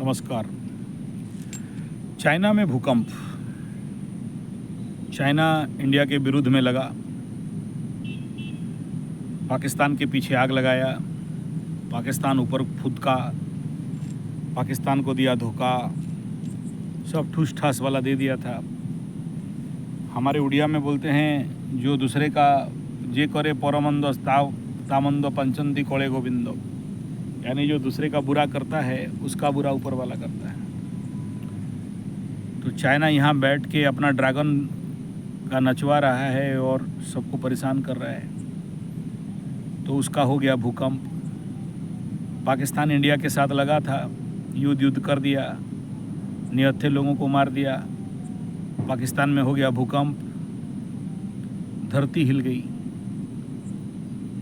नमस्कार। चाइना में भूकंप। चाइना इंडिया के विरुद्ध में लगा, पाकिस्तान के पीछे आग लगाया, पाकिस्तान ऊपर फुदका, पाकिस्तान को दिया धोखा, सब ठूस ठास वाला दे दिया था। हमारे उड़िया में बोलते हैं, जो दूसरे का जे करे परमंदो तामंदो पंचंदी कोड़े गोविंदो, यानी जो दूसरे का बुरा करता है उसका बुरा ऊपर वाला करता है। तो चाइना यहाँ बैठ के अपना ड्रैगन का नचवा रहा है और सबको परेशान कर रहा है। तो उसका हो गया भूकंप। पाकिस्तान इंडिया के साथ लगा था, युद्ध कर दिया, निहत्थे लोगों को मार दिया। पाकिस्तान में हो गया भूकंप, धरती हिल गई।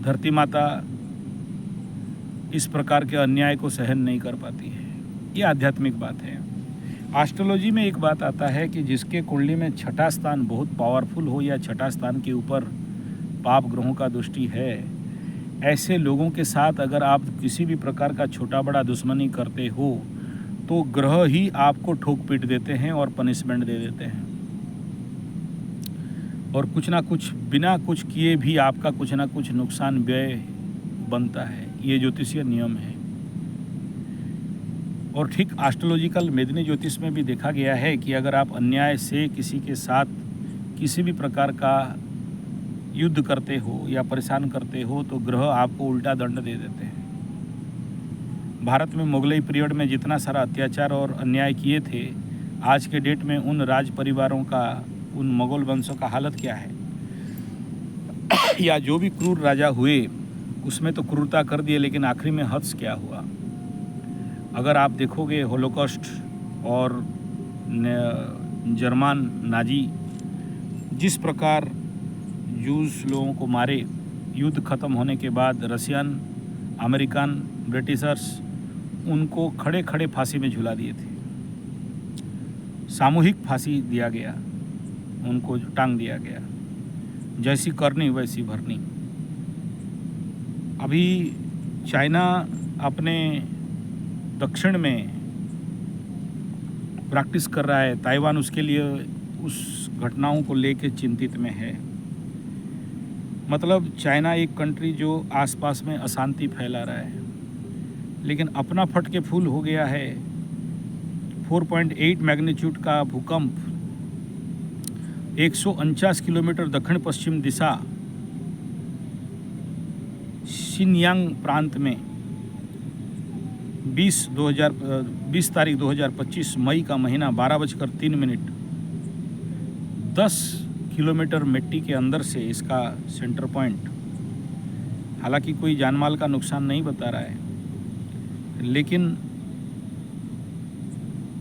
धरती माता इस प्रकार के अन्याय को सहन नहीं कर पाती है। ये आध्यात्मिक बात है। एस्ट्रोलॉजी में एक बात आता है कि जिसके कुंडली में छठा स्थान बहुत पावरफुल हो या छठा स्थान के ऊपर पाप ग्रहों का दृष्टि है, ऐसे लोगों के साथ अगर आप किसी भी प्रकार का छोटा बड़ा दुश्मनी करते हो तो ग्रह ही आपको ठोक पीट देते हैं और पनिशमेंट दे देते हैं, और कुछ ना कुछ बिना कुछ किए भी आपका कुछ ना कुछ नुकसान व्यय बनता है। ये ज्योतिषीय नियम है। और ठीक एस्ट्रोलॉजिकल मेदिनी ज्योतिष में भी देखा गया है कि अगर आप अन्याय से किसी के साथ किसी भी प्रकार का युद्ध करते हो या परेशान करते हो तो ग्रह आपको उल्टा दंड दे देते हैं। भारत में मुगलई पीरियड में जितना सारा अत्याचार और अन्याय किए थे, आज के डेट में उन राज परिवारों का, उन मुगल वंशों का हालत क्या है? या जो भी क्रूर राजा हुए उसमें तो क्रूरता कर दिए, लेकिन आखिरी में हत्स क्या हुआ? अगर आप देखोगे होलोकॉस्ट और जर्मन नाजी जिस प्रकार जूस लोगों को मारे, युद्ध ख़त्म होने के बाद रशियन, अमेरिकन, ब्रिटिशर्स उनको खड़े खड़े फांसी में झुला दिए थे। सामूहिक फांसी दिया गया, उनको टांग दिया गया। जैसी करनी वैसी भरनी। अभी चाइना अपने दक्षिण में प्रैक्टिस कर रहा है। ताइवान उसके लिए उस घटनाओं को लेकर चिंतित में है। मतलब चाइना एक कंट्री जो आसपास में अशांति फैला रहा है, लेकिन अपना फट के फूल हो गया है। 4.8 मैग्नीट्यूड का भूकंप 149 किलोमीटर दक्षिण पश्चिम दिशा शिनयांग प्रांत में 20 तारीख 2025 मई का महीना 12:03 10 किलोमीटर मिट्टी के अंदर से इसका सेंटर पॉइंट। हालांकि कोई जानमाल का नुकसान नहीं बता रहा है, लेकिन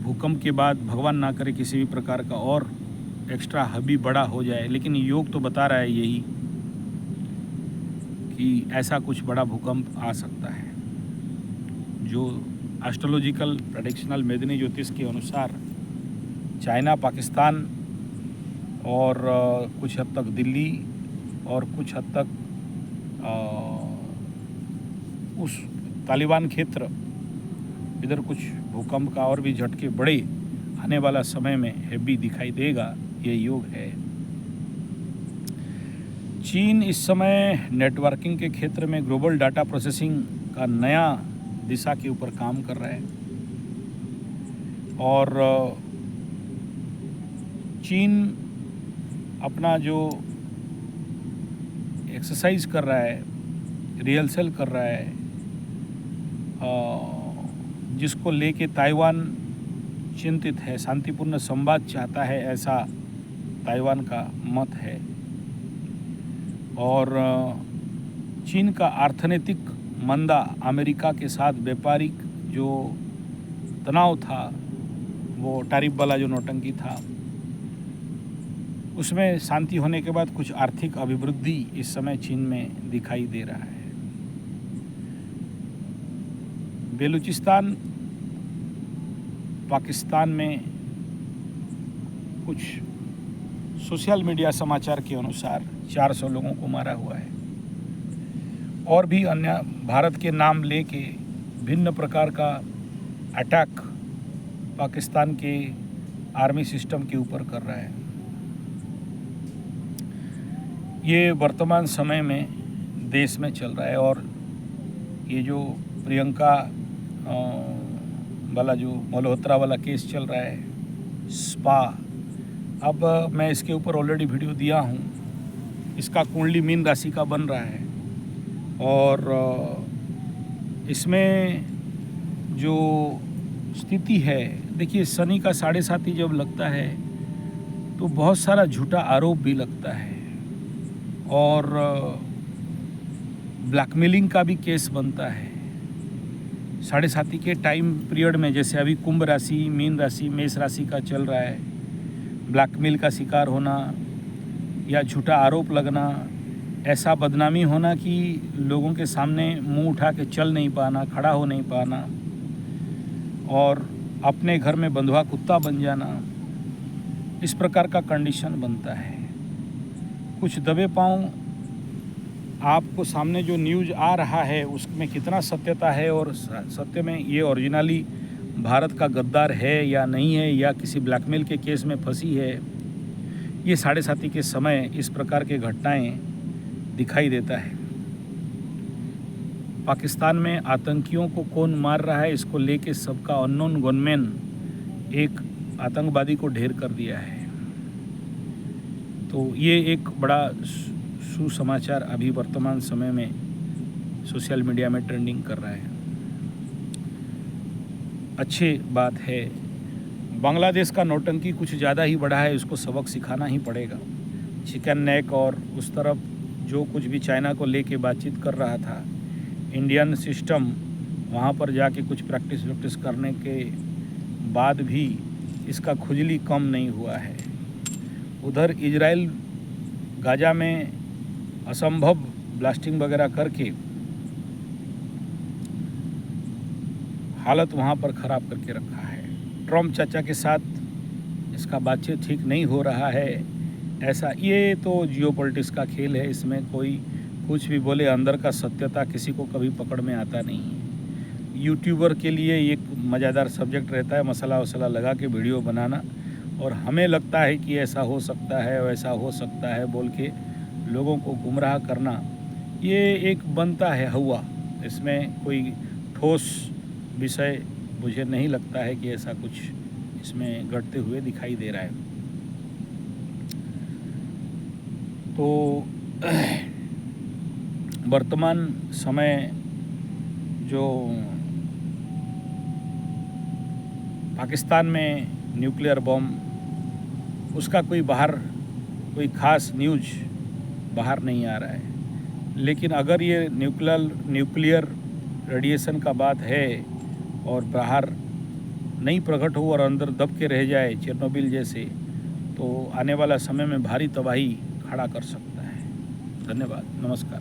भूकंप के बाद भगवान ना करे किसी भी प्रकार का और एक्स्ट्रा हबी बड़ा हो जाए, लेकिन योग तो बता रहा है यही कि ऐसा कुछ बड़ा भूकंप आ सकता है। जो एस्ट्रोलॉजिकल प्रेडिक्शनल मेदिनी ज्योतिष के अनुसार चाइना, पाकिस्तान और कुछ हद तक दिल्ली और कुछ हद तक उस तालिबान क्षेत्र, इधर कुछ भूकंप का और भी झटके बड़े आने वाला समय में हेवी दिखाई देगा। ये योग है। चीन इस समय नेटवर्किंग के क्षेत्र में ग्लोबल डाटा प्रोसेसिंग का नया दिशा के ऊपर काम कर रहा है, और चीन अपना जो एक्सरसाइज कर रहा है, रिहर्सल कर रहा है, जिसको लेके ताइवान चिंतित है, शांतिपूर्ण संवाद चाहता है, ऐसा ताइवान का मत है। और चीन का अर्थनैतिक मंदा, अमेरिका के साथ व्यापारिक जो तनाव था, वो टैरिफ वाला जो नौटंकी था, उसमें शांति होने के बाद कुछ आर्थिक अभिवृद्धि इस समय चीन में दिखाई दे रहा है। बेलूचिस्तान, पाकिस्तान में कुछ सोशल मीडिया समाचार के अनुसार 400 लोगों को मारा हुआ है, और भी अन्य भारत के नाम लेके भिन्न प्रकार का अटैक पाकिस्तान के आर्मी सिस्टम के ऊपर कर रहा है। ये वर्तमान समय में देश में चल रहा है। और ये जो प्रियंका वाला जो मल्होत्रा वाला केस चल रहा है, स्पा, अब मैं इसके ऊपर ऑलरेडी वीडियो दिया हूँ। इसका कुंडली मीन राशि का बन रहा है और इसमें जो स्थिति है, देखिए शनि का 7.5 जब लगता है तो बहुत सारा झूठा आरोप भी लगता है और ब्लैकमेलिंग का भी केस बनता है। 7.5 के टाइम पीरियड में, जैसे अभी कुंभ राशि, मीन राशि, मेष राशि का चल रहा है, ब्लैकमेल का शिकार होना या झूठा आरोप लगना, ऐसा बदनामी होना कि लोगों के सामने मुंह उठा के चल नहीं पाना, खड़ा हो नहीं पाना और अपने घर में बंधुआ कुत्ता बन जाना, इस प्रकार का कंडीशन बनता है। कुछ दबे पाँव आपको सामने जो न्यूज़ आ रहा है उसमें कितना सत्यता है और सत्य में ये ओरिजिनली भारत का गद्दार है या नहीं है, या किसी ब्लैकमेल के केस में फंसी है, ये 7.5 के समय इस प्रकार के घटनाएं दिखाई देता है। पाकिस्तान में आतंकियों को कौन मार रहा है, इसको लेके सबका अननोन गनमैन एक आतंकवादी को ढेर कर दिया है। तो ये एक बड़ा सुसमाचार अभी वर्तमान समय में सोशल मीडिया में ट्रेंडिंग कर रहा है। अच्छी बात है। बांग्लादेश का नौटंकी कुछ ज़्यादा ही बढ़ा है, उसको सबक सिखाना ही पड़ेगा। चिकन नेक और उस तरफ जो कुछ भी चाइना को लेके बातचीत कर रहा था, इंडियन सिस्टम वहाँ पर जाके कुछ प्रैक्टिस करने के बाद भी इसका खुजली कम नहीं हुआ है। उधर इजराइल गाजा में असंभव ब्लास्टिंग वगैरह करके हालत वहाँ पर ख़राब करके रखा है। ट्रम्प चाचा के साथ इसका बातचीत ठीक नहीं हो रहा है। ऐसा, ये तो जियोपॉलिटिक्स का खेल है, इसमें कोई कुछ भी बोले, अंदर का सत्यता किसी को कभी पकड़ में आता नहीं है। यूट्यूबर के लिए एक मज़ेदार सब्जेक्ट रहता है मसाला वसाला लगा के वीडियो बनाना, और हमें लगता है कि ऐसा हो सकता है, वैसा हो सकता है बोल के लोगों को गुमराह करना, ये एक बनता है हवा। इसमें कोई ठोस विषय मुझे नहीं लगता है कि ऐसा कुछ इसमें घटते हुए दिखाई दे रहा है। तो वर्तमान समय जो पाकिस्तान में न्यूक्लियर बम, उसका कोई ख़ास न्यूज़ बाहर नहीं आ रहा है। लेकिन अगर ये न्यूक्लियर रेडिएशन का बात है और बाहर नहीं प्रकट हो और अंदर दब के रह जाए चेरनोबिल जैसे, तो आने वाला समय में भारी तबाही खड़ा कर सकता है। धन्यवाद, नमस्कार।